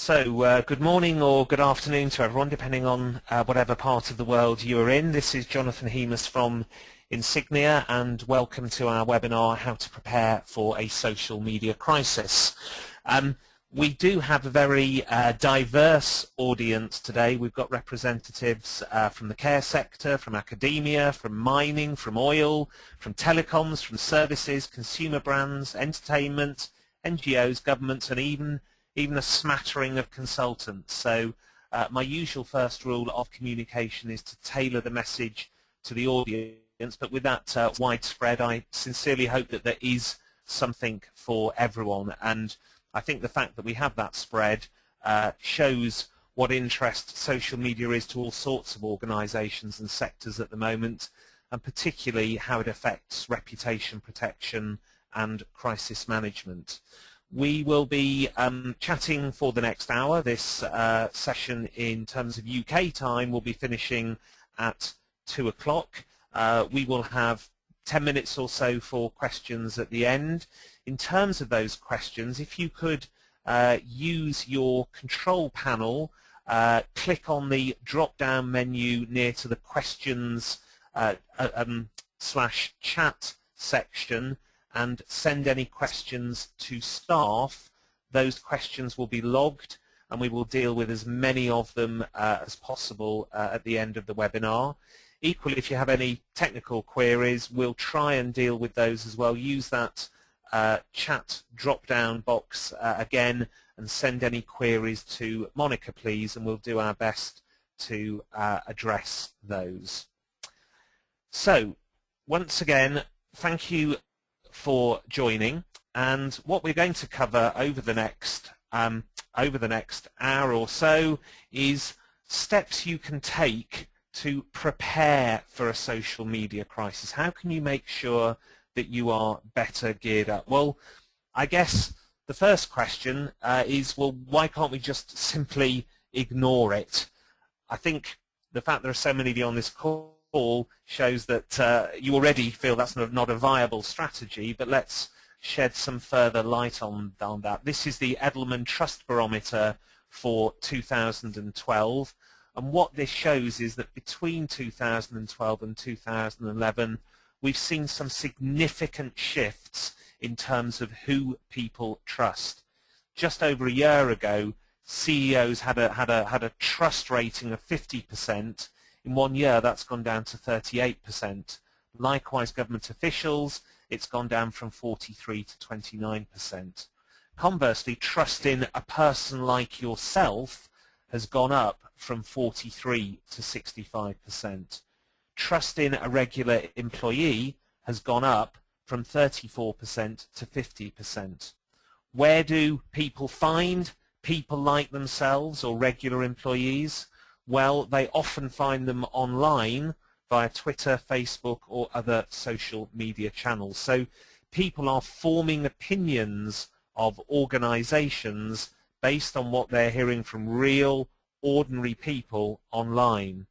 Good morning or good afternoon to everyone, depending on whatever part of the world you are in. This is Jonathan Hemus from Insignia, and welcome to our webinar, How to Prepare for a Social Media Crisis. We do have a very diverse audience today. We've got representatives from the care sector, from academia, from mining, from oil, from telecoms, from services, consumer brands, entertainment, NGOs, governments, and even a smattering of consultants. So my usual first rule of communication is to tailor the message to the audience, but with that widespread, I sincerely hope that there is something for everyone. And I think the fact that we have that spread shows what interest social media is to all sorts of organisations and sectors at the moment, and particularly how it affects reputation protection and crisis management. We will be chatting for the next hour. This session, in terms of UK time, will be finishing at 2 o'clock. We will have 10 minutes or so for questions at the end. In terms of those questions, if you could use your control panel, click on the drop-down menu near to the questions /chat section, and send any questions to staff. Those questions will be logged, and we will deal with as many of them as possible at the end of the webinar. Equally, if you have any technical queries, we'll try and deal with those as well. Use that chat drop-down box again, and send any queries to Monica, please, and we'll do our best to address those. So, once again, thank you for joining, and what we're going to cover over the next hour or so is steps you can take to prepare for a social media crisis. How can you make sure that you are better geared up? Well, I guess the first question is, well, why can't we just simply ignore it? I think the fact there are so many of you on this call shows that you already feel that's not a viable strategy, but let's shed some further light on that. This is the Edelman Trust Barometer for 2012, and what this shows is that between 2012 and 2011 we've seen some significant shifts in terms of who people trust. Just over a year ago, CEOs had a trust rating of 50%. In 1 year, that's gone down to 38%. Likewise, government officials, it's gone down from 43 to 29%. Conversely, trust in a person like yourself has gone up from 43 to 65%. Trust in a regular employee has gone up from 34% to 50%. Where do people find people like themselves or regular employees? Well, they often find them online via Twitter, Facebook, or other social media channels. So people are forming opinions of organizations based on what they're hearing from real, ordinary people online.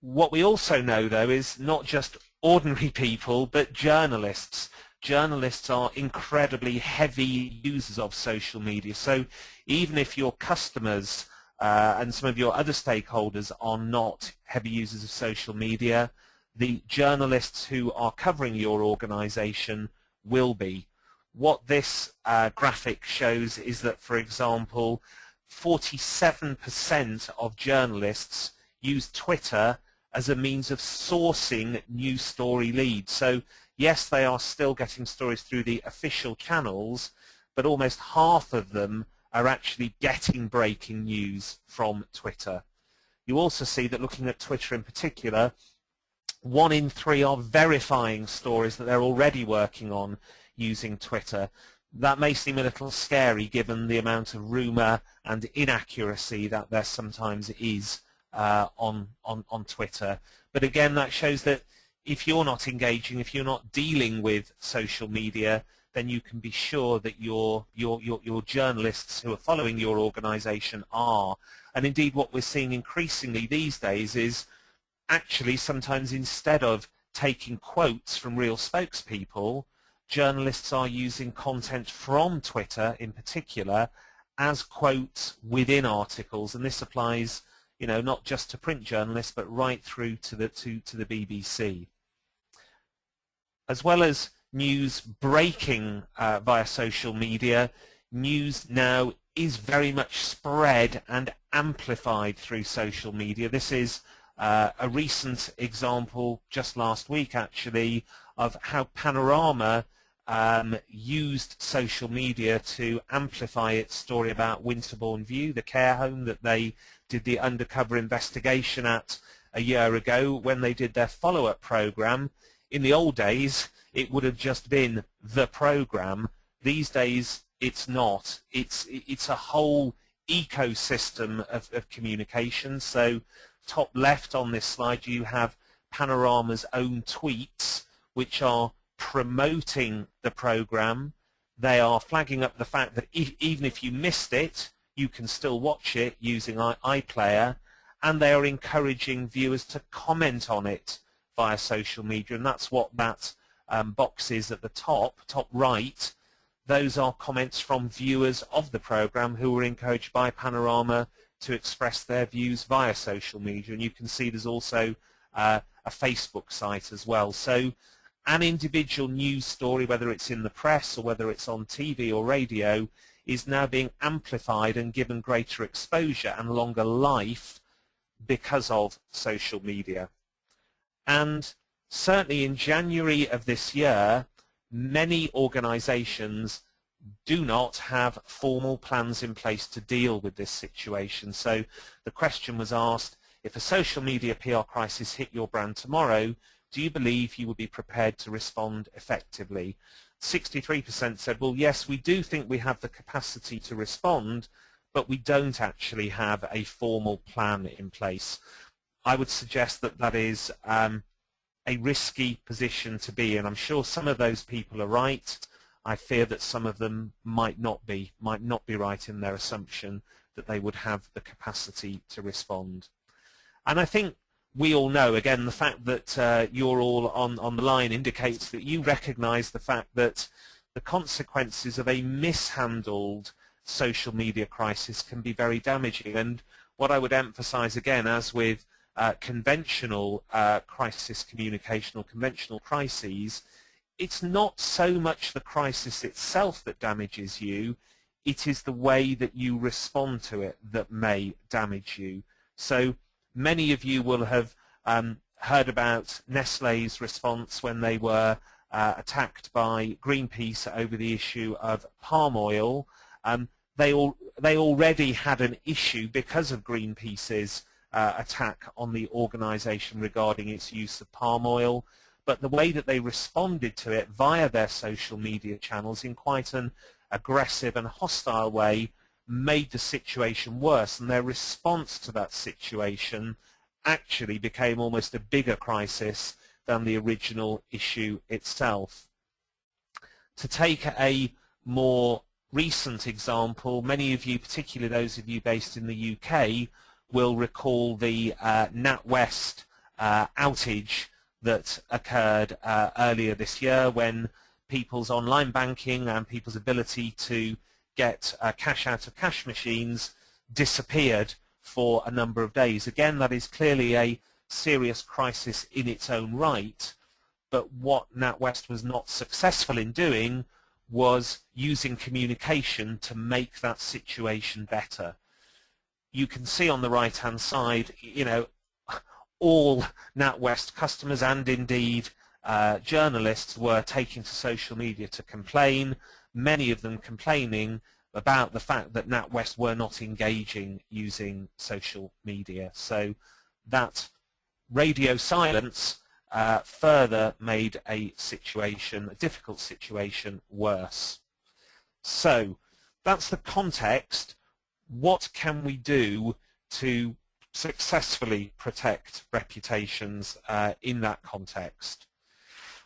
What we also know, though, is not just ordinary people, but journalists. Journalists are incredibly heavy users of social media. So even if your customers and some of your other stakeholders are not heavy users of social media, the journalists who are covering your organization will be. What this graphic shows is that, for example, 47% of journalists use Twitter as a means of sourcing news story leads. So yes, they are still getting stories through the official channels, but almost half of them are actually getting breaking news from Twitter. You also see that, looking at Twitter in particular, 1 in 3 are verifying stories that they're already working on using Twitter. That may seem a little scary given the amount of rumour and inaccuracy that there sometimes is on Twitter. But again, that shows that if you're not engaging, if you're not dealing with social media, then you can be sure that your journalists who are following your organization are. And indeed, what we're seeing increasingly these days is actually sometimes, instead of taking quotes from real spokespeople, journalists are using content from Twitter in particular as quotes within articles, and this applies, you know, not just to print journalists but right through to the BBC. As well as news breaking via social media, news now is very much spread and amplified through social media. This is a recent example, just last week actually, of how Panorama used social media to amplify its story about Winterbourne View, the care home that they did the undercover investigation at a year ago when they did their follow-up program. In the old days, it would have just been the program. These days, it's not. It's a whole ecosystem of communication. So top left on this slide, you have Panorama's own tweets, which are promoting the program. They are flagging up the fact that even if you missed it, you can still watch it using iPlayer, and they are encouraging viewers to comment on it via social media, and that's what that box is at the top right. Those are comments from viewers of the program who were encouraged by Panorama to express their views via social media, and you can see there's also a Facebook site as well. So an individual news story, whether it's in the press or whether it's on TV or radio, is now being amplified and given greater exposure and longer life because of social media. And certainly in January of this year, many organizations do not have formal plans in place to deal with this situation. So the question was asked, if a social media PR crisis hit your brand tomorrow, do you believe you would be prepared to respond effectively? 63% said, well, yes, we do think we have the capacity to respond, but we don't actually have a formal plan in place. I would suggest that that is a risky position to be in. I'm sure some of those people are right. I fear that some of them might not be right in their assumption that they would have the capacity to respond. And I think we all know, again, the fact that you're all on the line indicates that you recognize the fact that the consequences of a mishandled social media crisis can be very damaging. And what I would emphasize, again, as with conventional crisis communication or conventional crises, it's not so much the crisis itself that damages you, it is the way that you respond to it that may damage you. So many of you will have heard about Nestlé's response when they were attacked by Greenpeace over the issue of palm oil. They already had an issue because of Greenpeace's attack on the organization regarding its use of palm oil, but the way that they responded to it via their social media channels in quite an aggressive and hostile way made the situation worse, and their response to that situation actually became almost a bigger crisis than the original issue itself. To take a more recent example, many of you, particularly those of you based in the UK, will recall the NatWest outage that occurred earlier this year when people's online banking and people's ability to get cash out of cash machines disappeared for a number of days. Again, that is clearly a serious crisis in its own right, but what NatWest was not successful in doing was using communication to make that situation better. You can see on the right-hand side, you know, all NatWest customers and indeed journalists were taking to social media to complain, many of them complaining about the fact that NatWest were not engaging using social media. So that radio silence further made a difficult situation, worse. So that's the context. What can we do to successfully protect reputations in that context?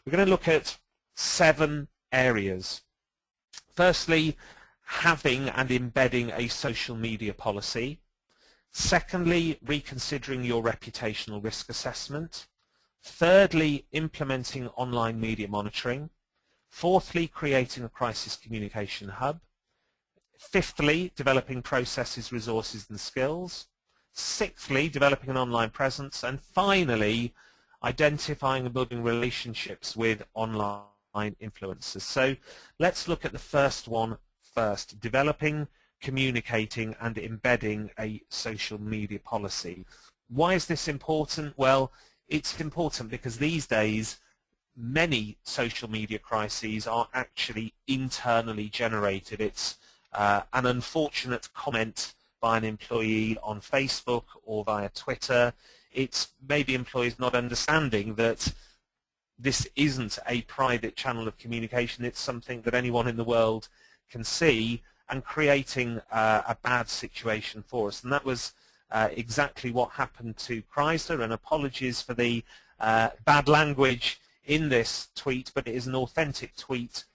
We're going to look at 7 areas. Firstly, having and embedding a social media policy. Secondly, reconsidering your reputational risk assessment. Thirdly, implementing online media monitoring. Fourthly, creating a crisis communication hub. Fifthly, developing processes, resources and skills. Sixthly, developing an online presence. And finally, identifying and building relationships with online influencers. So let's look at the first one first, developing, communicating and embedding a social media policy. Why is this important? Well, it's important because these days many social media crises are actually internally generated. It's an unfortunate comment by an employee on Facebook or via Twitter. It's maybe employees not understanding that this isn't a private channel of communication, it's something that anyone in the world can see, and creating a bad situation for us. And that was exactly what happened to Chrysler, and apologies for the bad language in this tweet, but it is an authentic tweet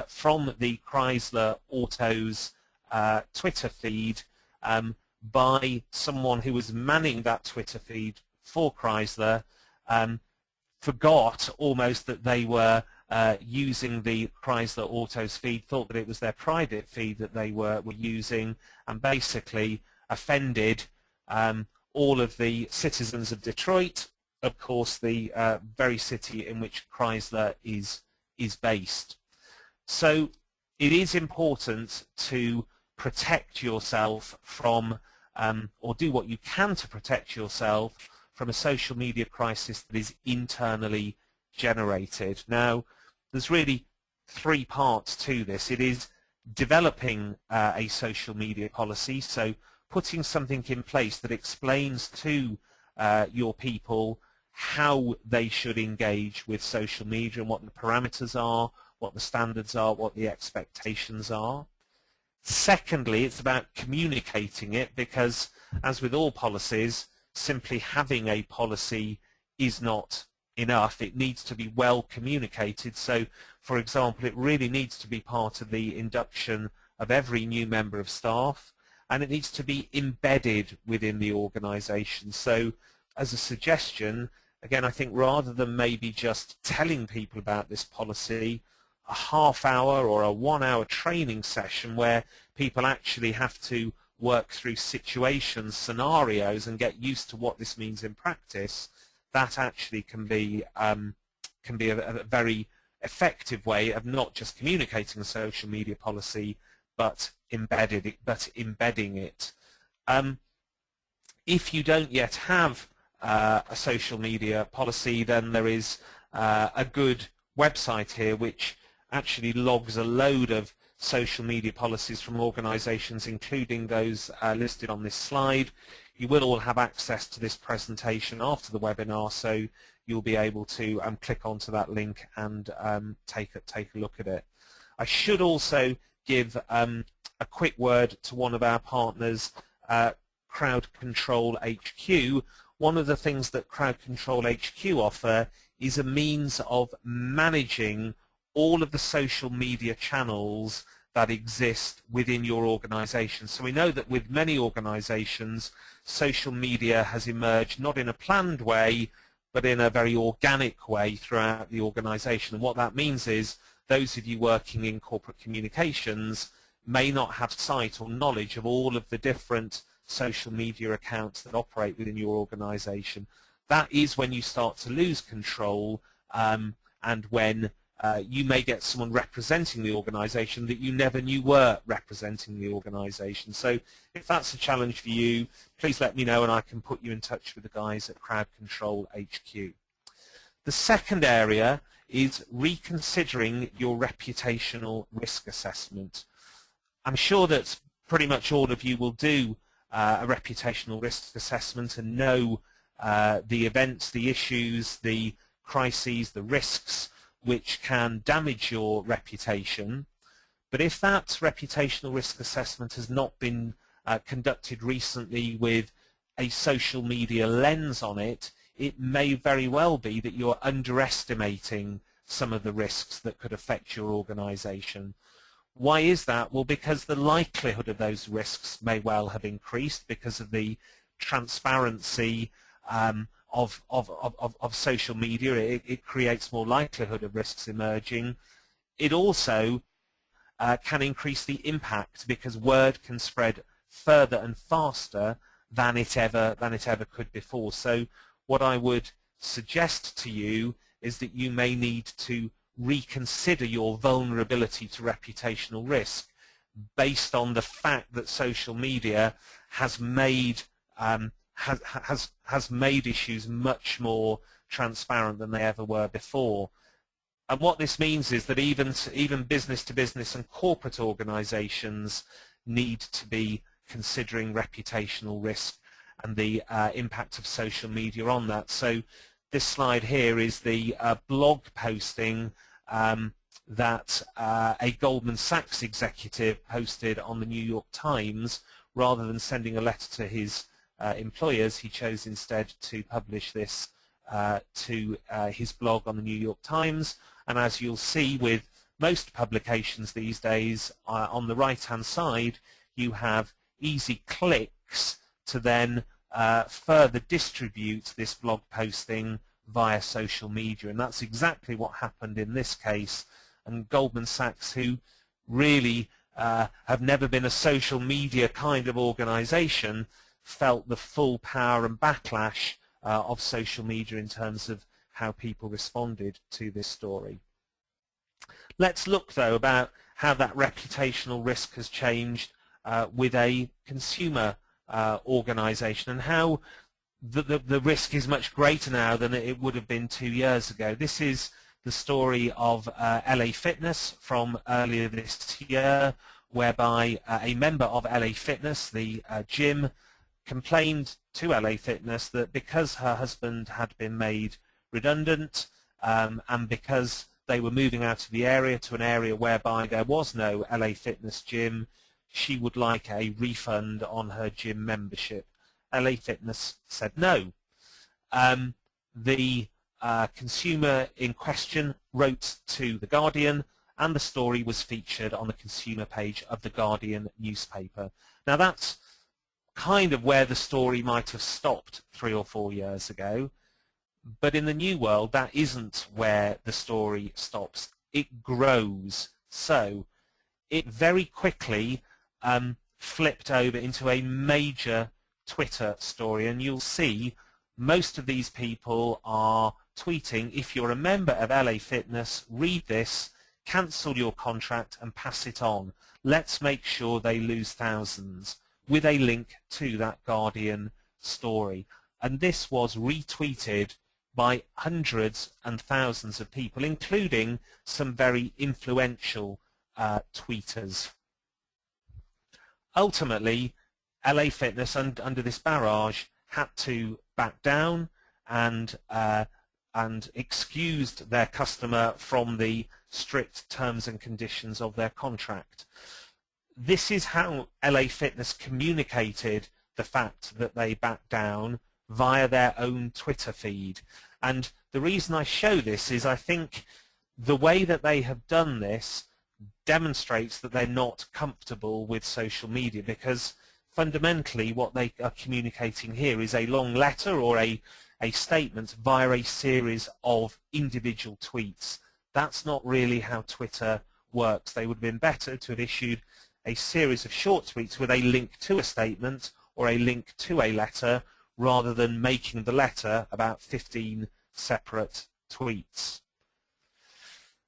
from the Chrysler Autos Twitter feed by someone who was manning that Twitter feed for Chrysler, forgot almost that they were using the Chrysler Autos feed, thought that it was their private feed that they were using, and basically offended all of the citizens of Detroit, of course the very city in which Chrysler is based. So it is important to protect yourself from, or do what you can to protect yourself from a social media crisis that is internally generated. Now, there's really three parts to this. It is developing a social media policy, so putting something in place that explains to your people how they should engage with social media and what the parameters are, what the standards are, what the expectations are. Secondly, it's about communicating it, because as with all policies, simply having a policy is not enough. It needs to be well communicated. So, for example, it really needs to be part of the induction of every new member of staff, and it needs to be embedded within the organization. So, as a suggestion, again, I think rather than maybe just telling people about this policy, a half-hour or a one-hour training session where people actually have to work through situations, scenarios, and get used to what this means in practice, that actually can be a very effective way of not just communicating a social media policy, but embedding it. If you don't yet have a social media policy, then there is a good website here which actually logs a load of social media policies from organizations, including those listed on this slide. You will all have access to this presentation after the webinar, so you'll be able to click onto that link and take a look at it. I should also give a quick word to one of our partners, Crowd Control HQ. One of the things that Crowd Control HQ offer is a means of managing all of the social media channels that exist within your organization. So we know that with many organizations, social media has emerged not in a planned way, but in a very organic way throughout the organization. And what that means is those of you working in corporate communications may not have sight or knowledge of all of the different social media accounts that operate within your organization. That is when you start to lose control, and when you may get someone representing the organization that you never knew were representing the organization. So if that's a challenge for you, please let me know and I can put you in touch with the guys at Crowd Control HQ. The second area is reconsidering your reputational risk assessment. I'm sure that pretty much all of you will do a reputational risk assessment and know the events, the issues, the crises, the risks which can damage your reputation. But if that reputational risk assessment has not been conducted recently with a social media lens on it, it may very well be that you're underestimating some of the risks that could affect your organization. Why is that? Well, because the likelihood of those risks may well have increased because of the transparency of social media. It creates more likelihood of risks emerging. It also can increase the impact, because word can spread further and faster than it ever could before. So what I would suggest to you is that you may need to reconsider your vulnerability to reputational risk based on the fact that social media has made issues much more transparent than they ever were before. And what this means is that even business-to-business and corporate organizations need to be considering reputational risk and the impact of social media on that. So this slide here is the blog posting that a Goldman Sachs executive posted on the New York Times. Rather than sending a letter to his employers, he chose instead to publish this to his blog on the New York Times. And as you'll see with most publications these days, on the right-hand side, you have easy clicks to then further distribute this blog posting via social media. And that's exactly what happened in this case. And Goldman Sachs, who really have never been a social media kind of organization, felt the full power and backlash of social media in terms of how people responded to this story. Let's look, though, about how that reputational risk has changed with a consumer organization, and how the risk is much greater now than it would have been 2 years ago. This is the story of LA Fitness from earlier this year, whereby a member of LA Fitness, the gym, complained to LA Fitness that because her husband had been made redundant and because they were moving out of the area to an area whereby there was no LA Fitness gym, she would like a refund on her gym membership. LA Fitness said no. The consumer in question wrote to The Guardian, and the story was featured on the consumer page of The Guardian newspaper. Now that's kind of where the story might have stopped 3 or 4 years ago, but in the new world that isn't where the story stops. It grows. So it very quickly flipped over into a major Twitter story, and you'll see most of these people are tweeting, if you're a member of LA Fitness, read this, cancel your contract and pass it on. Let's make sure they lose thousands, with a link to that Guardian story. And this was retweeted by hundreds and thousands of people, including some very influential tweeters. Ultimately, LA Fitness, under this barrage, had to back down and excused their customer from the strict terms and conditions of their contract. This is how LA Fitness communicated the fact that they backed down via their own Twitter feed. And the reason I show this is I think the way that they have done this demonstrates that they're not comfortable with social media, because fundamentally what they are communicating here is a long letter or a statement via a series of individual tweets. That's not really how Twitter works. They would have been better to have issued a series of short tweets with a link to a statement or a link to a letter, rather than making the letter about 15 separate tweets.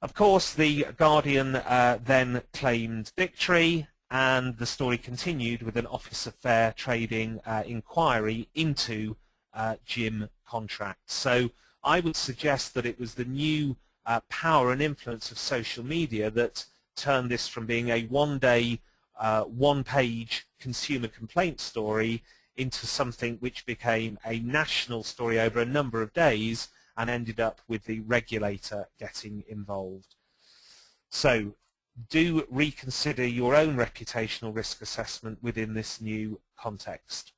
Of course, the Guardian then claimed victory, and the story continued with an Office of Fair Trading inquiry into gym contracts. So I would suggest that it was the new power and influence of social media that turned this from being a one-day, one-page consumer complaint story into something which became a national story over a number of days and ended up with the regulator getting involved. So do reconsider your own reputational risk assessment within this new context.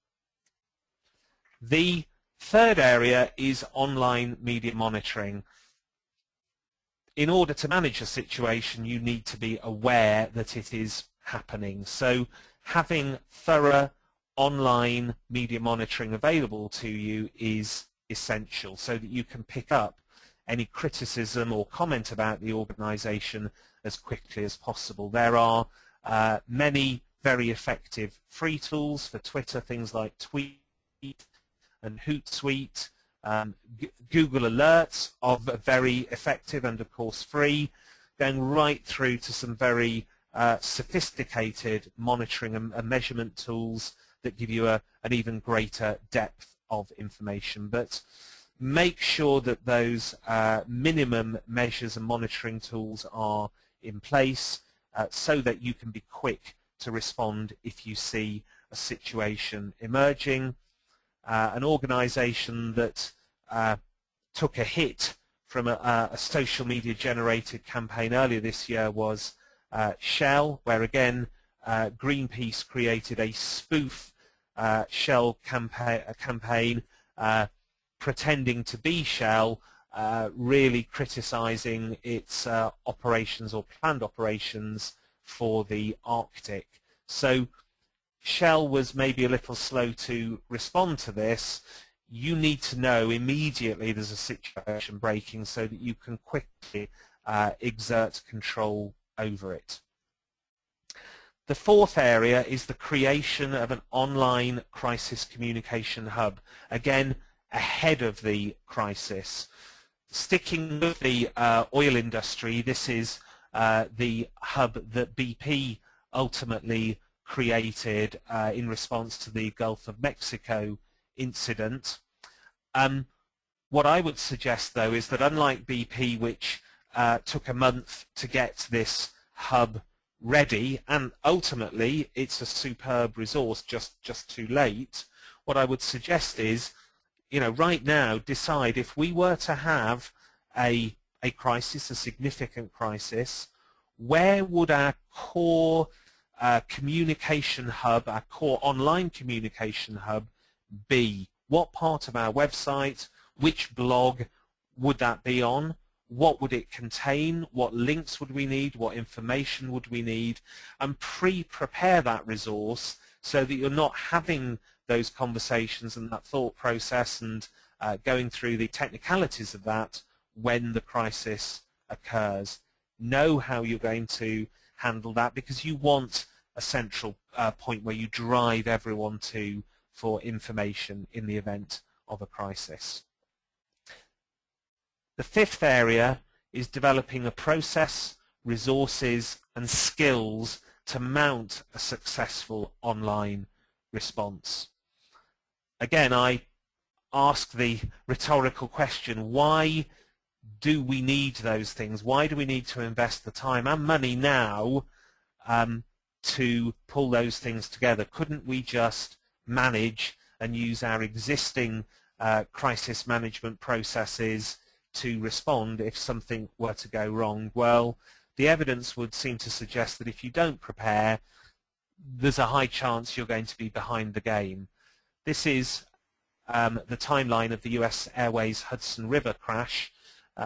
The third area is online media monitoring. In order to manage a situation, you need to be aware that it is happening. So having thorough online media monitoring available to you is essential, so that you can pick up any criticism or comment about the organization as quickly as possible. There are many very effective free tools for Twitter, things like Tweet and Hootsuite. Google Alerts are very effective and of course free, going right through to some very sophisticated monitoring and measurement tools that give you an even greater depth of information. But make sure that those minimum measures and monitoring tools are in place so that you can be quick to respond if you see a situation emerging. An organization that took a hit from a social media generated campaign earlier this year was Shell, where again Greenpeace created a spoof Shell campaign pretending to be Shell, really criticizing its operations or planned operations for the Arctic. So Shell was maybe a little slow to respond to this. You need to know immediately there's a situation breaking so that you can quickly exert control over it. The fourth area is the creation of an online crisis communication hub, again ahead of the crisis. Sticking with the oil industry, this is the hub that BP ultimately created in response to the Gulf of Mexico incident. What I would suggest, though, is that unlike BP, which took a month to get this hub ready, and ultimately it's a superb resource, just too late, what I would suggest is, right now decide if we were to have a crisis, a significant crisis, where would our core communication hub, our core online communication hub be? What part of our website, which blog would that be on? What would it contain? What links would we need? What information would we need? And pre-prepare that resource so that you're not having those conversations and that thought process and going through the technicalities of that when the crisis occurs. Know how you're going to handle that, because you want a central point where you drive everyone to for information in the event of a crisis. The fifth area is developing a process, resources and skills to mount a successful online response. Again, I ask the rhetorical question, why do we need those things? Why do we need to invest the time and money now to pull those things together? Couldn't we just manage and use our existing crisis management processes to respond if something were to go wrong? Well, the evidence would seem to suggest that if you don't prepare, there's a high chance you're going to be behind the game. This is the timeline of the US Airways Hudson River crash.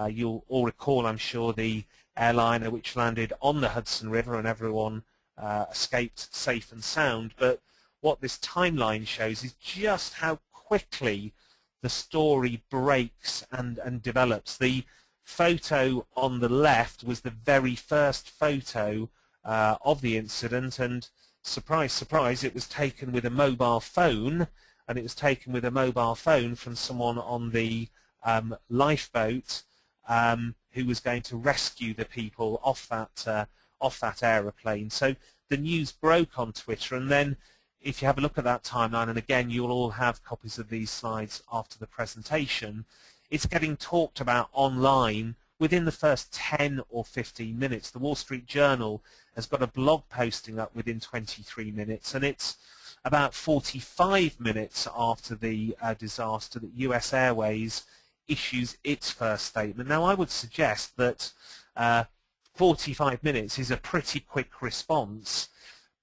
You'll all recall, I'm sure, the airliner which landed on the Hudson River and everyone escaped safe and sound. But what this timeline shows is just how quickly the story breaks and develops. The photo on the left was the very first photo of the incident, and surprise, surprise, it was taken with a mobile phone, and it was taken with a mobile phone from someone on the lifeboat who was going to rescue the people off that aeroplane. So the news broke on Twitter, and then if you have a look at that timeline, and again you'll all have copies of these slides after the presentation, it's getting talked about online within the first 10 or 15 minutes. The Wall Street Journal has got a blog posting up within 23 minutes, and it's about 45 minutes after the disaster that US Airways issues its first statement. Now, I would suggest that 45 minutes is a pretty quick response,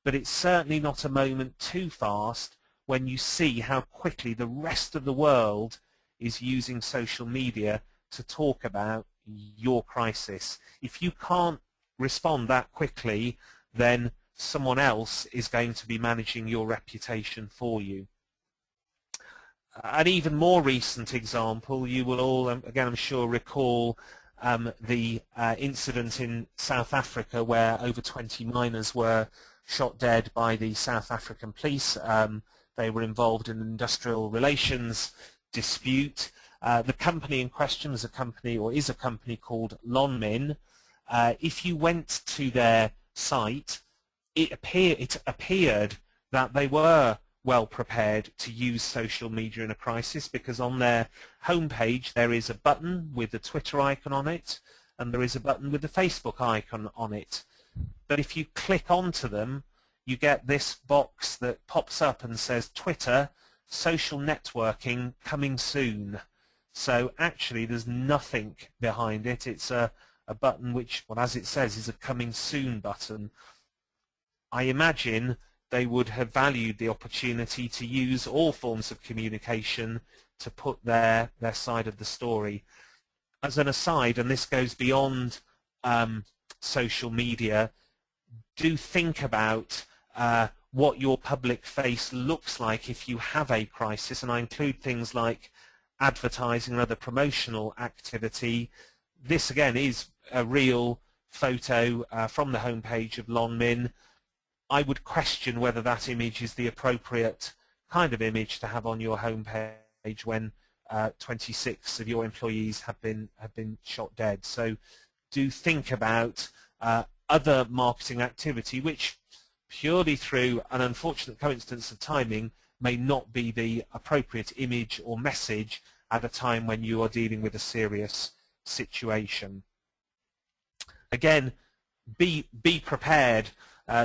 but it's certainly not a moment too fast when you see how quickly the rest of the world is using social media to talk about your crisis. If you can't respond that quickly, then someone else is going to be managing your reputation for you. An even more recent example, you will all, again I'm sure, recall the incident in South Africa where over 20 miners were shot dead by the South African police. They were involved in an industrial relations dispute. The company in question is a company called Lonmin. If you went to their site, it appeared that they were well prepared to use social media in a crisis, because on their homepage there is a button with the Twitter icon on it, and there is a button with the Facebook icon on it. But if you click onto them, you get this box that pops up and says Twitter, social networking coming soon. So actually there's nothing behind it. It's a button which, well, as it says, is a coming soon button. I imagine they would have valued the opportunity to use all forms of communication to put their side of the story. As an aside, and this goes beyond social media, do think about what your public face looks like if you have a crisis, and I include things like advertising and other promotional activity. This again is a real photo from the homepage of Lonmin. I would question whether that image is the appropriate kind of image to have on your homepage when 26 of your employees have been shot dead. So do think about other marketing activity which, purely through an unfortunate coincidence of timing, may not be the appropriate image or message at a time when you are dealing with a serious situation. Again, be prepared.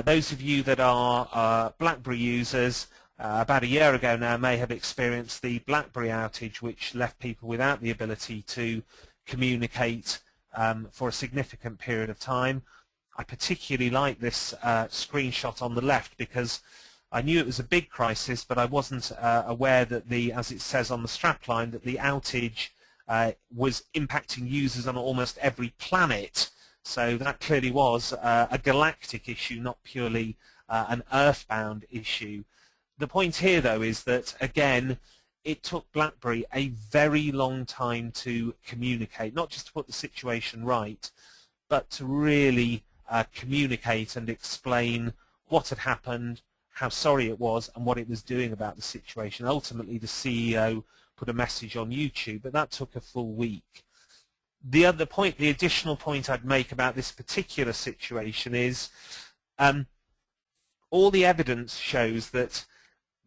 Those of you that are Blackberry users, about a year ago now may have experienced the Blackberry outage, which left people without the ability to communicate for a significant period of time. I particularly like this screenshot on the left because I knew it was a big crisis, but I wasn't aware that as it says on the strapline, that the outage was impacting users on almost every planet. So that clearly was a galactic issue, not purely an earthbound issue. The point here, though, is that, again, it took Blackberry a very long time to communicate, not just to put the situation right, but to really communicate and explain what had happened, how sorry it was, and what it was doing about the situation. Ultimately, the CEO put a message on YouTube, but that took a full week. The additional point I'd make about this particular situation is all the evidence shows that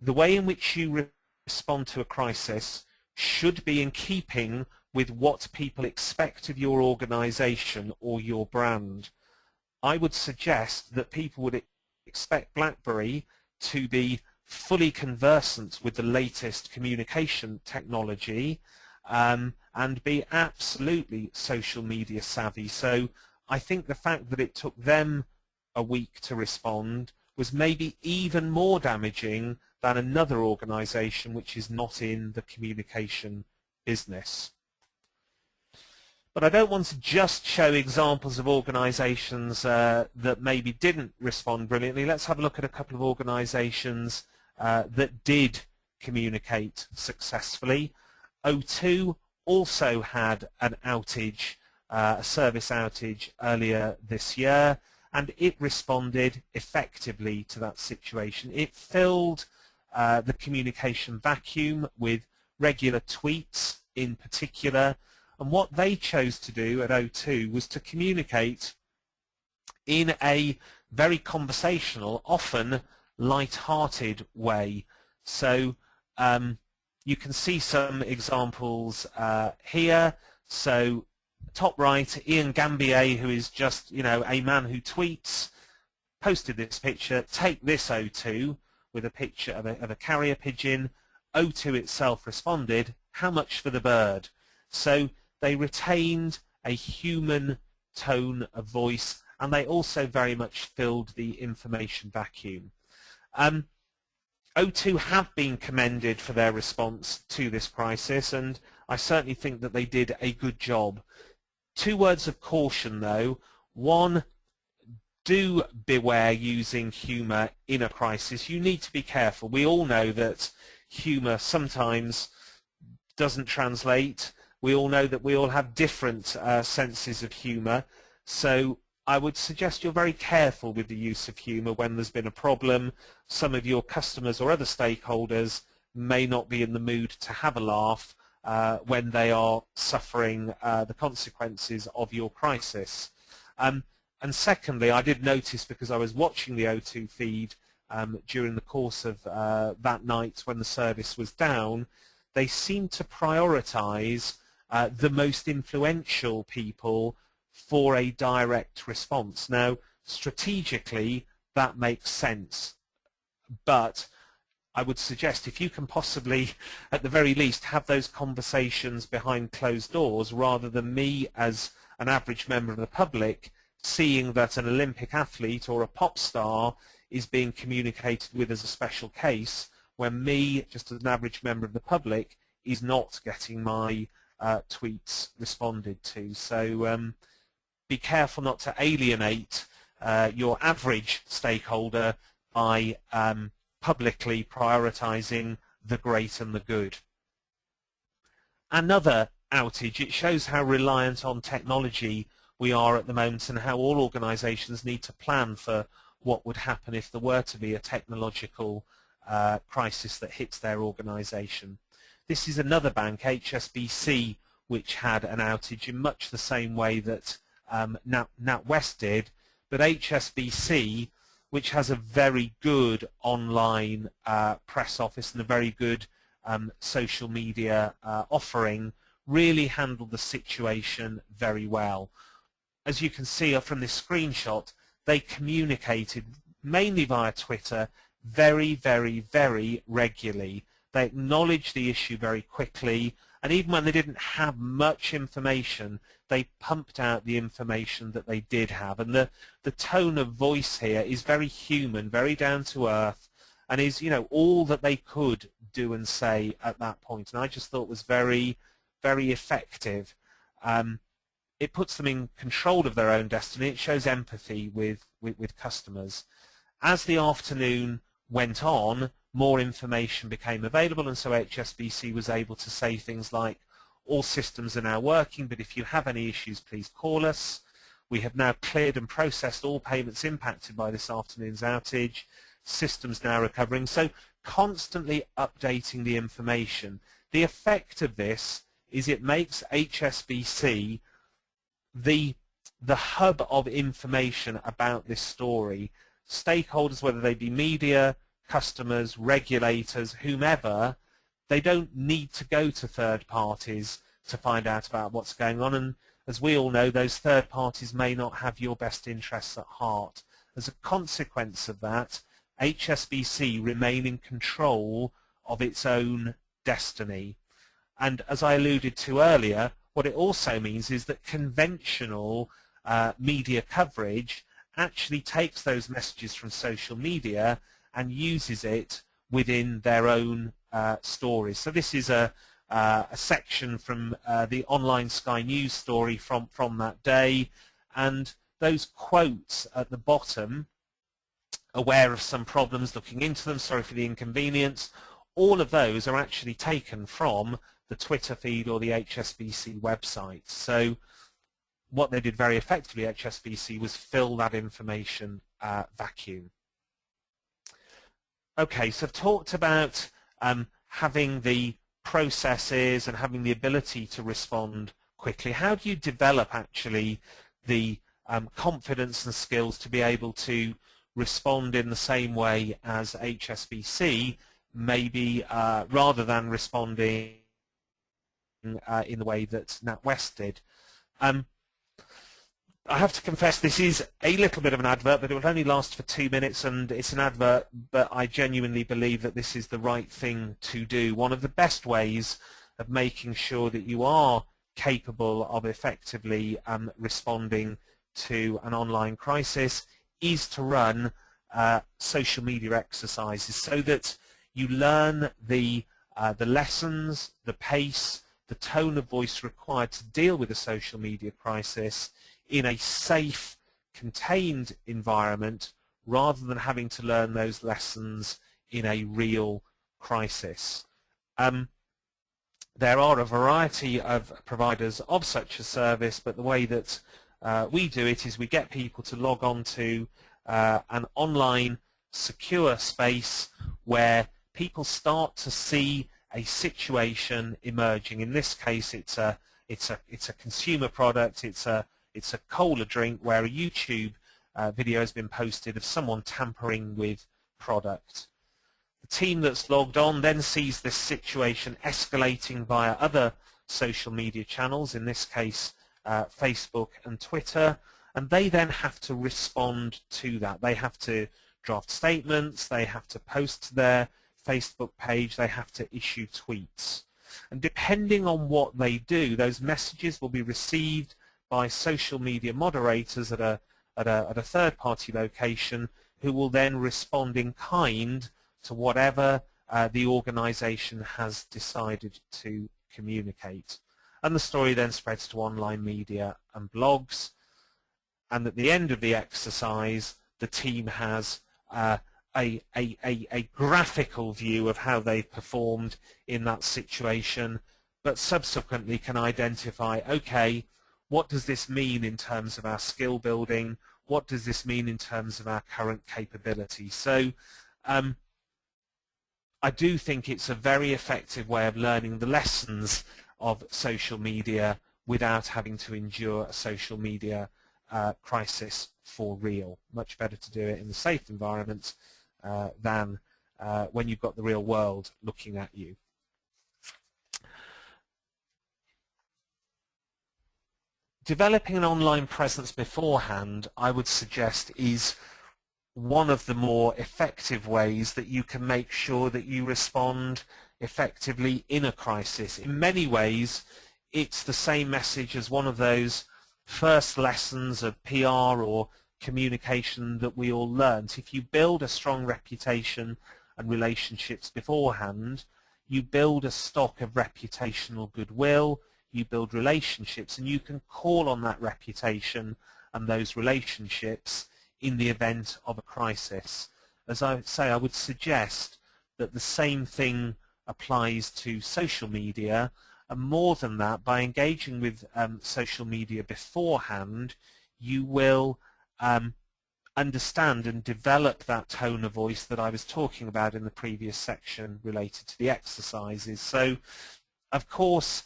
the way in which you respond to a crisis should be in keeping with what people expect of your organization or your brand. I would suggest that people would expect Blackberry to be fully conversant with the latest communication technology and be absolutely social media savvy. So I think the fact that it took them a week to respond was maybe even more damaging than another organization which is not in the communication business. But I don't want to just show examples of organizations that maybe didn't respond brilliantly. Let's have a look at a couple of organizations that did communicate successfully. O2 also had an outage, a service outage earlier this year, and it responded effectively to that situation. It filled the communication vacuum with regular tweets in particular, and what they chose to do at O2 was to communicate in a very conversational, often light-hearted way. So you can see some examples here. So top right, Ian Gambier, who is just, a man who tweets, posted this picture. Take this, O2, with a picture of a carrier pigeon. O2 itself responded, how much for the bird? So they retained a human tone of voice, and they also very much filled the information vacuum. O2 have been commended for their response to this crisis, and I certainly think that they did a good job. Two words of caution, though. One, do beware using humour in a crisis. You need to be careful. We all know that humour sometimes doesn't translate. We all know that we all have different senses of humour, so I would suggest you're very careful with the use of humour when there's been a problem. Some of your customers or other stakeholders may not be in the mood to have a laugh when they are suffering the consequences of your crisis. And secondly, I did notice, because I was watching the O2 feed during the course of that night when the service was down, they seemed to prioritise the most influential people for a direct response. Now, strategically, that makes sense, but I would suggest if you can possibly, at the very least, have those conversations behind closed doors rather than me as an average member of the public seeing that an Olympic athlete or a pop star is being communicated with as a special case, when me, just as an average member of the public, is not getting my tweets responded to. So be careful not to alienate your average stakeholder by publicly prioritizing the great and the good. Another outage, it shows how reliant on technology we are at the moment and how all organizations need to plan for what would happen if there were to be a technological crisis that hits their organization. This is another bank, HSBC, which had an outage in much the same way that NatWest did, but HSBC, which has a very good online press office and a very good social media offering, really handled the situation very well. As you can see from this screenshot, they communicated mainly via Twitter very, very, very regularly. They acknowledged the issue very quickly, and even when they didn't have much information, they pumped out the information that they did have. And the tone of voice here is very human, very down to earth, and is, you know, all that they could do and say at that point. And I just thought was very, very effective. It puts them in control of their own destiny. It shows empathy with customers. As the afternoon went on, more information became available, and so HSBC was able to say things like, all systems are now working, but if you have any issues, please call us. We have now cleared and processed all payments impacted by this afternoon's outage. Systems now recovering. So constantly updating the information. The effect of this is it makes HSBC the hub of information about this story. Stakeholders, whether they be media, customers, regulators, whomever, they don't need to go to third parties to find out about what's going on. And as we all know, those third parties may not have your best interests at heart. As a consequence of that, HSBC remain in control of its own destiny. And as I alluded to earlier, what it also means is that conventional media coverage actually takes those messages from social media and uses it within their own stories. So this is a section from the online Sky News story from that day, and those quotes at the bottom, aware of some problems, looking into them, sorry for the inconvenience, all of those are actually taken from the Twitter feed or the HSBC website. So what they did very effectively, HSBC, was fill that information vacuum. Okay, so I've talked about having the processes and having the ability to respond quickly. How do you develop actually the confidence and skills to be able to respond in the same way as HSBC, maybe rather than responding in the way that NatWest did? I have to confess this is a little bit of an advert, but it will only last for 2 minutes, and it's an advert, but I genuinely believe that this is the right thing to do. One of the best ways of making sure that you are capable of effectively responding to an online crisis is to run social media exercises so that you learn the lessons, the pace, the tone of voice required to deal with a social media crisis in a safe, contained environment, rather than having to learn those lessons in a real crisis. There are a variety of providers of such a service, but the way that we do it is we get people to log on to an online secure space where people start to see a situation emerging. In this case, it's a consumer product. It's a cola drink where a YouTube video has been posted of someone tampering with product. The team that's logged on then sees this situation escalating via other social media channels, in this case Facebook and Twitter, and they then have to respond to that. They have to draft statements, they have to post to their Facebook page, they have to issue tweets. And depending on what they do, those messages will be received by social media moderators at a third-party location, who will then respond in kind to whatever the organization has decided to communicate. And the story then spreads to online media and blogs. And at the end of the exercise, the team has a graphical view of how they've performed in that situation, but subsequently can identify, okay, what does this mean in terms of our skill building? What does this mean in terms of our current capability? So I do think it's a very effective way of learning the lessons of social media without having to endure a social media crisis for real. Much better to do it in a safe environment than when you've got the real world looking at you. Developing an online presence beforehand, I would suggest, is one of the more effective ways that you can make sure that you respond effectively in a crisis. In many ways, it's the same message as one of those first lessons of PR or communication that we all learned. If you build a strong reputation and relationships beforehand, you build a stock of reputational goodwill, you build relationships, and you can call on that reputation and those relationships in the event of a crisis. As I say, I would suggest that the same thing applies to social media, and more than that, by engaging with social media beforehand, you will understand and develop that tone of voice that I was talking about in the previous section related to the exercises. So, of course,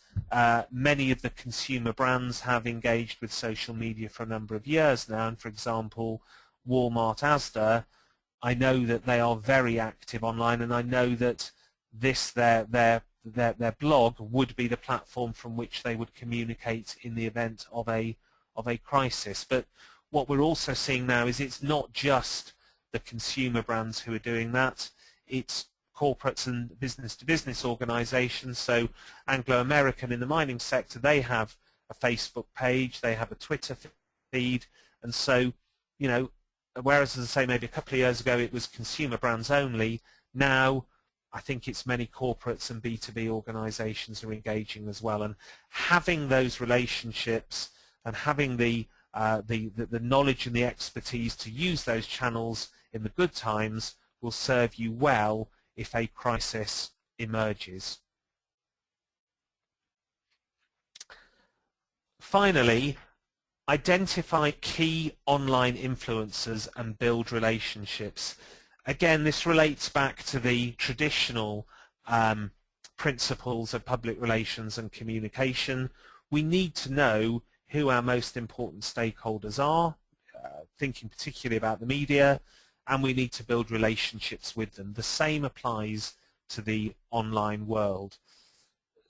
many of the consumer brands have engaged with social media for a number of years now, and for example, Walmart, Asda, I know that they are very active online, and I know that their blog would be the platform from which they would communicate in the event of a crisis. But what we're also seeing now is it's not just the consumer brands who are doing that, it's corporates and business-to-business organizations. So Anglo-American in the mining sector, they have a Facebook page, they have a Twitter feed, and so, you know, whereas, as I say, maybe a couple of years ago it was consumer brands only, now I think it's many corporates and B2B organizations are engaging as well. And having those relationships and having the knowledge and the expertise to use those channels in the good times will serve you well if a crisis emerges. Finally, identify key online influencers and build relationships. Again, this relates back to the traditional principles of public relations and communication. We need to know who our most important stakeholders are, thinking particularly about the media, and we need to build relationships with them. The same applies to the online world.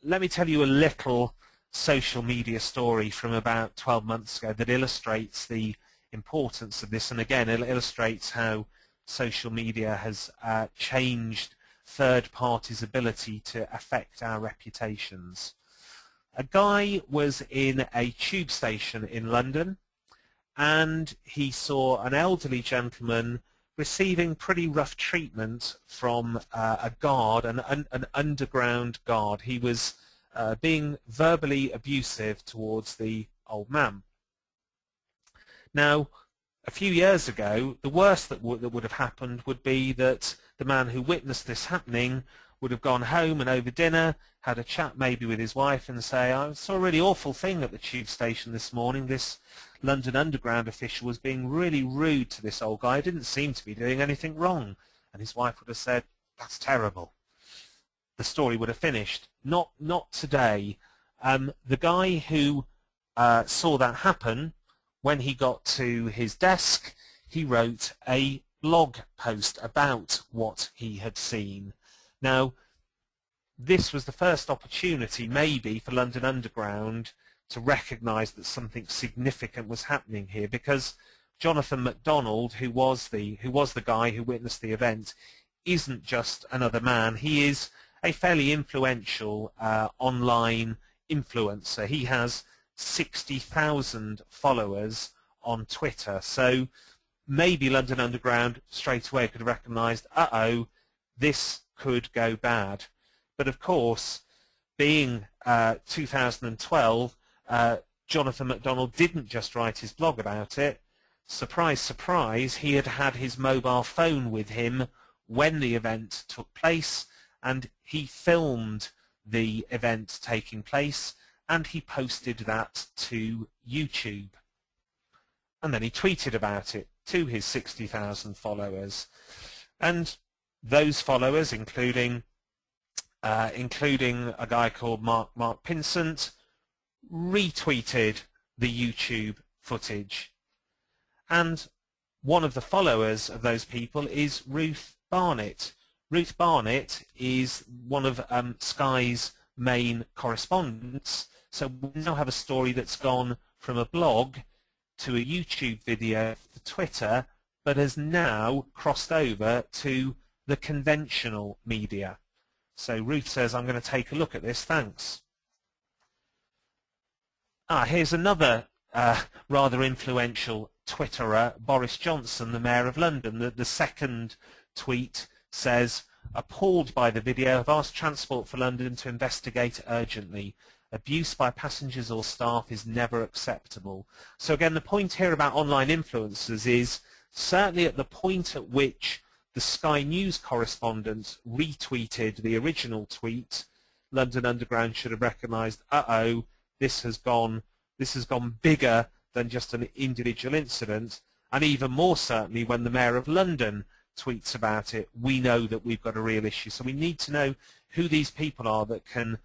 Let me tell you a little social media story from about 12 months ago that illustrates the importance of this, and again it illustrates how social media has changed third parties' ability to affect our reputations. A guy was in a tube station in London, and he saw an elderly gentleman receiving pretty rough treatment from a guard, an underground guard. He was being verbally abusive towards the old man. Now, a few years ago, the worst that would have happened would be that the man who witnessed this happening would have gone home and over dinner had a chat maybe with his wife and say, I saw a really awful thing at the tube station this morning. This London Underground official was being really rude to this old guy. He didn't seem to be doing anything wrong. And his wife would have said, that's terrible. The story would have finished. Not today. The guy who saw that happen, when he got to his desk, he wrote a blog post about what he had seen. Now, this was the first opportunity maybe for London Underground to recognise that something significant was happening here, because Jonathan MacDonald, who was the guy who witnessed the event, isn't just another man. He is a fairly influential online influencer. He has 60,000 followers on Twitter. So maybe London Underground straight away could have recognised, uh-oh, this could go bad. But of course, being 2012, Jonathan MacDonald didn't just write his blog about it. Surprise, surprise, he had had his mobile phone with him when the event took place, and he filmed the event taking place, and he posted that to YouTube. And then he tweeted about it to his 60,000 followers. And those followers, including a guy called Mark Pinsent, retweeted the YouTube footage. And one of the followers of those people is Ruth Barnett. Ruth Barnett is one of Sky's main correspondents. So we now have a story that's gone from a blog to a YouTube video to Twitter, but has now crossed over to the conventional media. So Ruth says, I'm going to take a look at this, thanks. Here's another rather influential Twitterer, Boris Johnson, the Mayor of London. The second tweet says, appalled by the video, have asked Transport for London to investigate urgently. Abuse by passengers or staff is never acceptable. So again, the point here about online influencers is certainly at the point at which the Sky News correspondent retweeted the original tweet, London Underground should have recognised, uh-oh, this has gone bigger than just an individual incident, and even more certainly when the Mayor of London tweets about it, we know that we've got a real issue. So we need to know who these people are that can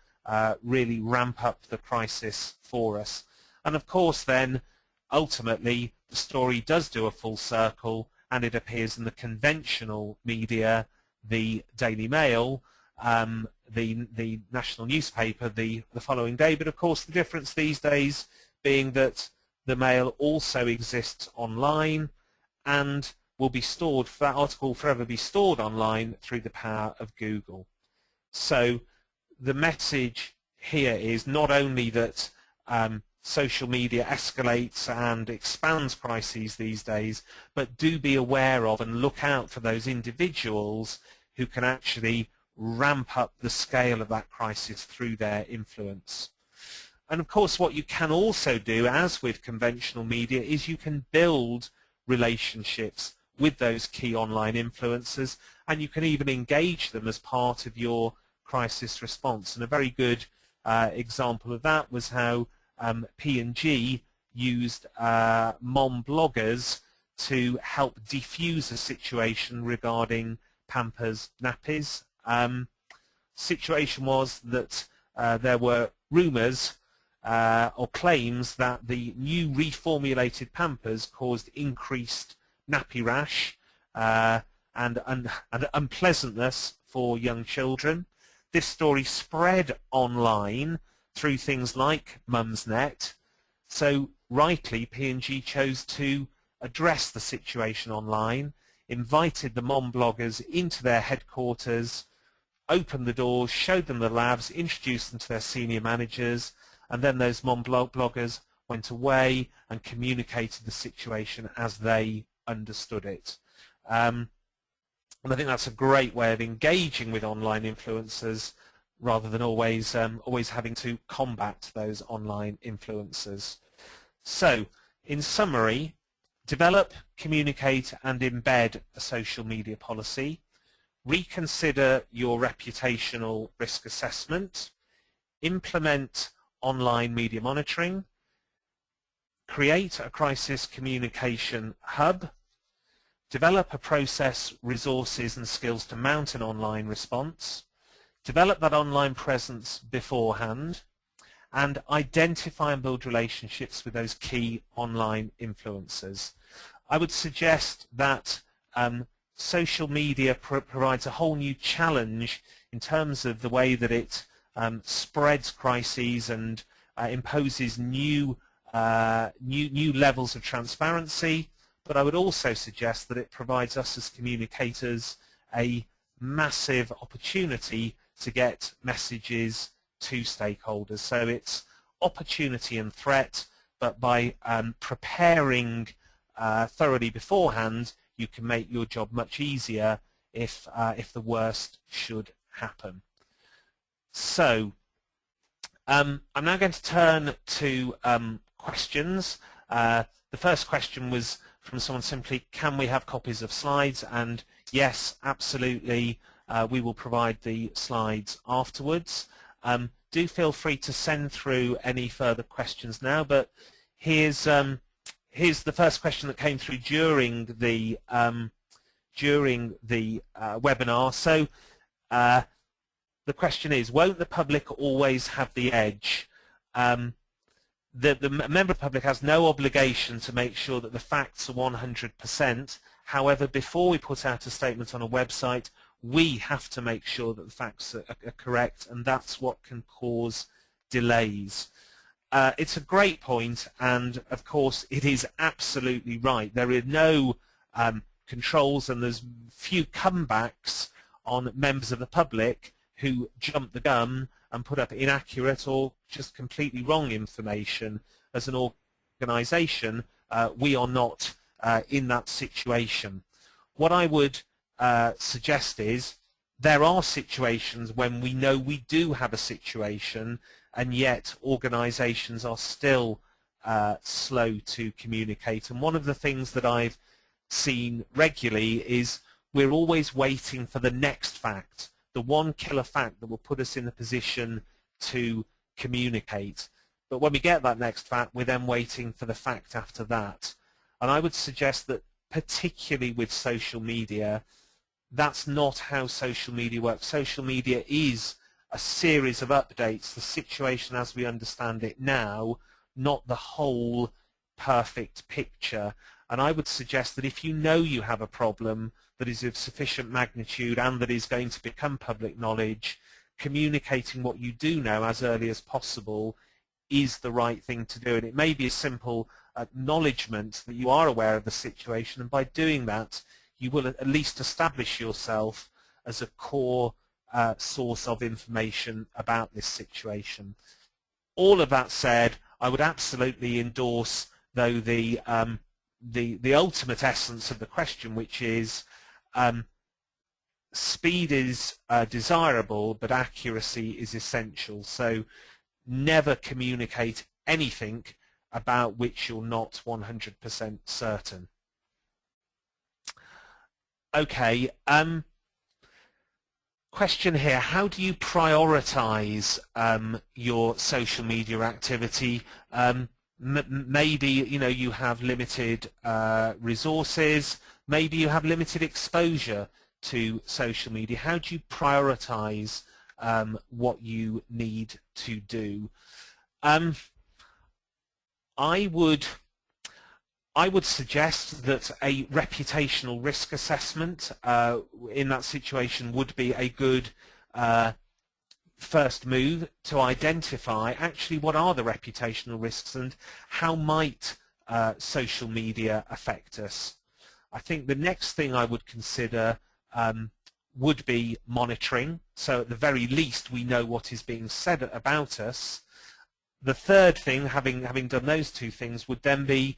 really ramp up the crisis for us. And of course then, ultimately, the story does do a full circle, and it appears in the conventional media, the Daily Mail, the national newspaper the following day. But of course the difference these days being that the Mail also exists online and will be stored, that article will forever be stored online through the power of Google. So the message here is not only that social media escalates and expands crises these days, but do be aware of and look out for those individuals who can actually ramp up the scale of that crisis through their influence. And of course what you can also do, as with conventional media, is you can build relationships with those key online influencers, and you can even engage them as part of your crisis response. And a very good example of that was how P&G used mom bloggers to help defuse a situation regarding Pampers nappies. Situation was that there were rumours or claims that the new reformulated Pampers caused increased nappy rash and unpleasantness for young children. This story spread online through things like Mumsnet. So rightly, P&G chose to address the situation online, invited the mom bloggers into their headquarters, opened the doors, showed them the labs, introduced them to their senior managers, and then those mom bloggers went away and communicated the situation as they understood it. And I think that's a great way of engaging with online influencers rather than always having to combat those online influencers. So, in summary, develop, communicate and embed a social media policy. reconsider your reputational risk assessment, implement online media monitoring, create a crisis communication hub, develop a process, resources and skills to mount an online response, develop that online presence beforehand, and identify and build relationships with those key online influencers. I would suggest that social media provides a whole new challenge in terms of the way that it spreads crises and imposes new levels of transparency, but I would also suggest that it provides us as communicators a massive opportunity to get messages to stakeholders. So it's opportunity and threat, but by preparing thoroughly beforehand, you can make your job much easier if the worst should happen. So I'm now going to turn to questions. The first question was from someone simply, can we have copies of slides? And yes, absolutely, we will provide the slides afterwards. Do feel free to send through any further questions now, but here's the first question that came through during the webinar. So the question is, won't the public always have the edge? The member of the public has no obligation to make sure that the facts are 100%. However, before we put out a statement on a website, we have to make sure that the facts are correct, and that's what can cause delays. It's a great point, and of course it is absolutely right. There are no controls, and there's few comebacks on members of the public who jump the gun and put up inaccurate or just completely wrong information. As an organisation, we are not in that situation. What I would suggest is there are situations when we know we do have a situation, and yet organisations are still slow to communicate. And one of the things that I've seen regularly is we're always waiting for the next fact, the one killer fact that will put us in a position to communicate. But when we get that next fact, we're then waiting for the fact after that. And I would suggest that particularly with social media, that's not how social media works. Social media is a series of updates, the situation as we understand it now, not the whole perfect picture. And I would suggest that if you know you have a problem that is of sufficient magnitude and that is going to become public knowledge, communicating what you do know as early as possible is the right thing to do. And it may be a simple acknowledgement that you are aware of the situation, and by doing that you will at least establish yourself as a core source of information about this situation. All of that said, I would absolutely endorse, though, the ultimate essence of the question, which is speed is desirable, but accuracy is essential. So never communicate anything about which you're not 100% certain. Okay, question here, how do you prioritize your social media activity? Maybe you have limited resources, maybe you have limited exposure to social media. How do you prioritize what you need to do? I would suggest that a reputational risk assessment in that situation would be a good first move to identify actually what are the reputational risks and how might social media affect us. I think the next thing I would consider would be monitoring, so at the very least we know what is being said about us. The third thing, having done those two things, would then be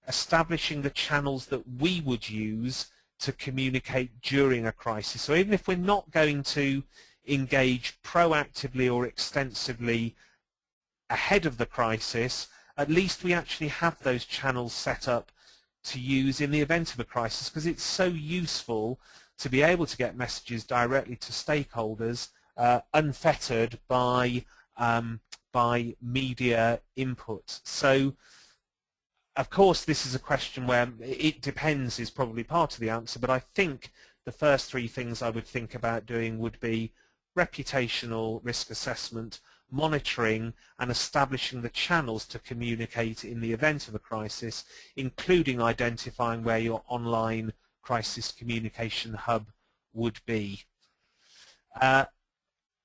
establishing the channels that we would use to communicate during a crisis. So even if we're not going to engage proactively or extensively ahead of the crisis, at least we actually have those channels set up to use in the event of a crisis, because it's so useful to be able to get messages directly to stakeholders unfettered by media input. So, of course, this is a question where it depends is probably part of the answer, but I think the first three things I would think about doing would be reputational risk assessment, monitoring and establishing the channels to communicate in the event of a crisis, including identifying where your online crisis communication hub would be.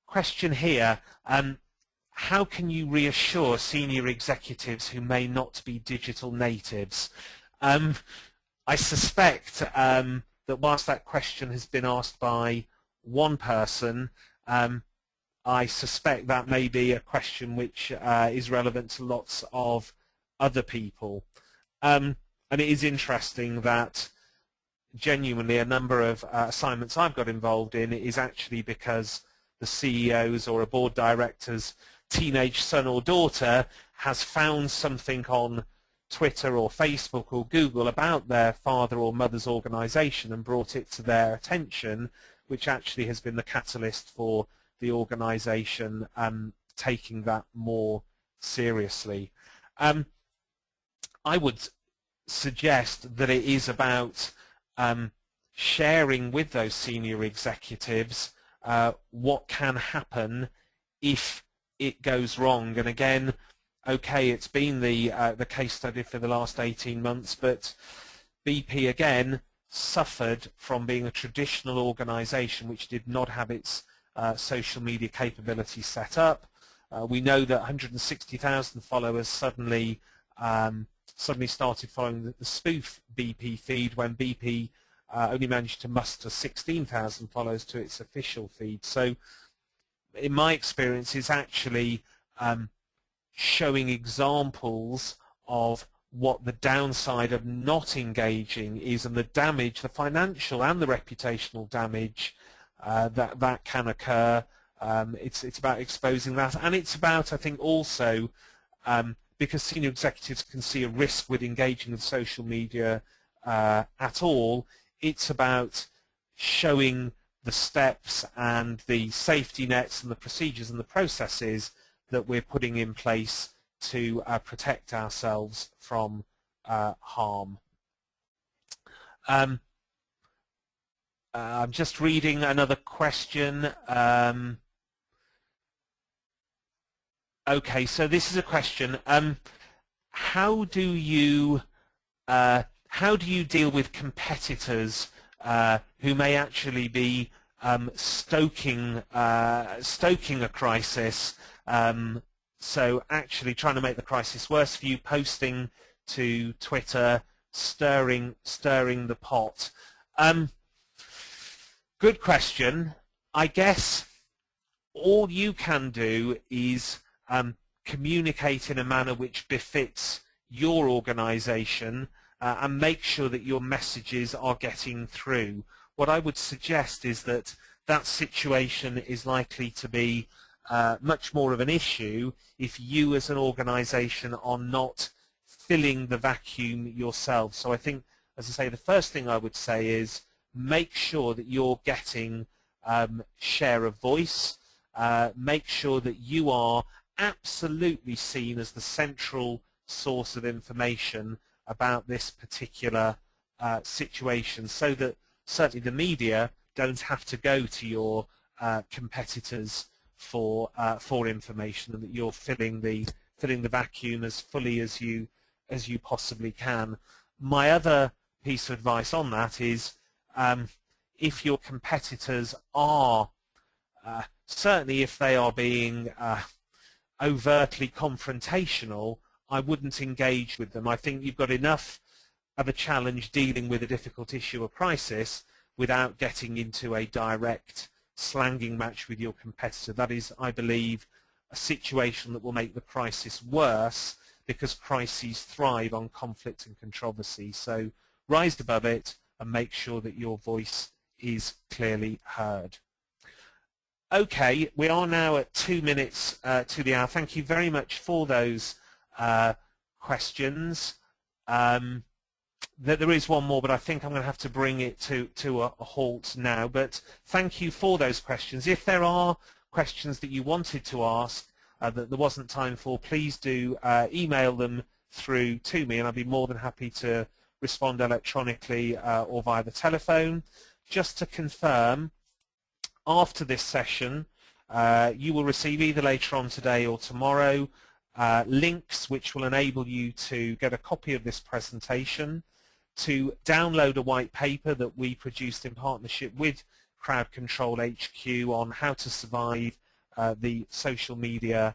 Question here, how can you reassure senior executives who may not be digital natives? I suspect that whilst that question has been asked by one person, I suspect that may be a question which is relevant to lots of other people. And it is interesting that genuinely a number of assignments I've got involved in is actually because the CEO's or a board director's teenage son or daughter has found something on Twitter or Facebook or Google about their father or mother's organization and brought it to their attention, which actually has been the catalyst for the organization taking that more seriously. I would suggest that it is about sharing with those senior executives what can happen if it goes wrong. And again, okay, it's been the case study for the last 18 months, but BP again suffered from being a traditional organization which did not have its social media capability set up. We know that 160,000 followers suddenly started following the spoof BP feed when BP only managed to muster 16,000 followers to its official feed. So in my experience, it's actually showing examples of what the downside of not engaging is and the damage, the financial and the reputational damage that can occur. It's about exposing that, and it's about, I think, also because senior executives can see a risk with engaging with social media at all, it's about showing the steps and the safety nets and the procedures and the processes that we're putting in place to protect ourselves from harm. I'm just reading another question. Okay, so this is a question. How do you deal with competitors who may actually be stoking a crisis? So actually trying to make the crisis worse for you, posting to Twitter, stirring the pot. Good question. I guess all you can do is communicate in a manner which befits your organization and make sure that your messages are getting through. What I would suggest is that that situation is likely to be much more of an issue if you as an organization are not filling the vacuum yourself. So I think, as I say, the first thing I would say is make sure that you're getting share of voice. Make sure that you are absolutely seen as the central source of information about this particular situation, so that certainly the media don't have to go to your competitors for information, and that you're filling the vacuum as fully as you possibly can. My other piece of advice on that is if your competitors are certainly if they are being overtly confrontational, I wouldn't engage with them. I think you've got enough of a challenge dealing with a difficult issue or crisis without getting into a direct slanging match with your competitor. That is, I believe, a situation that will make the crisis worse, because crises thrive on conflict and controversy. So rise above it and make sure that your voice is clearly heard. Okay, we are now at 2 minutes to the hour. Thank you very much for those questions. There is one more, but I think I'm going to have to bring it to a halt now. But thank you for those questions. If there are questions that you wanted to ask that there wasn't time for, please do email them through to me, and I'll be more than happy to respond electronically or via the telephone. Just to confirm, after this session, you will receive either later on today or tomorrow links which will enable you to get a copy of this presentation, to download a white paper that we produced in partnership with Crowd Control HQ on how to survive the social media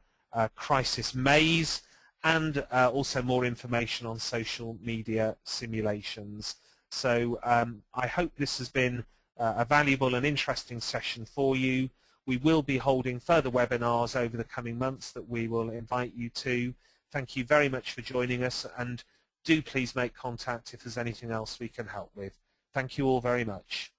crisis maze, and also more information on social media simulations. So I hope this has been a valuable and interesting session for you. We will be holding further webinars over the coming months that we will invite you to. Thank you very much for joining us, and do please make contact if there's anything else we can help with. Thank you all very much.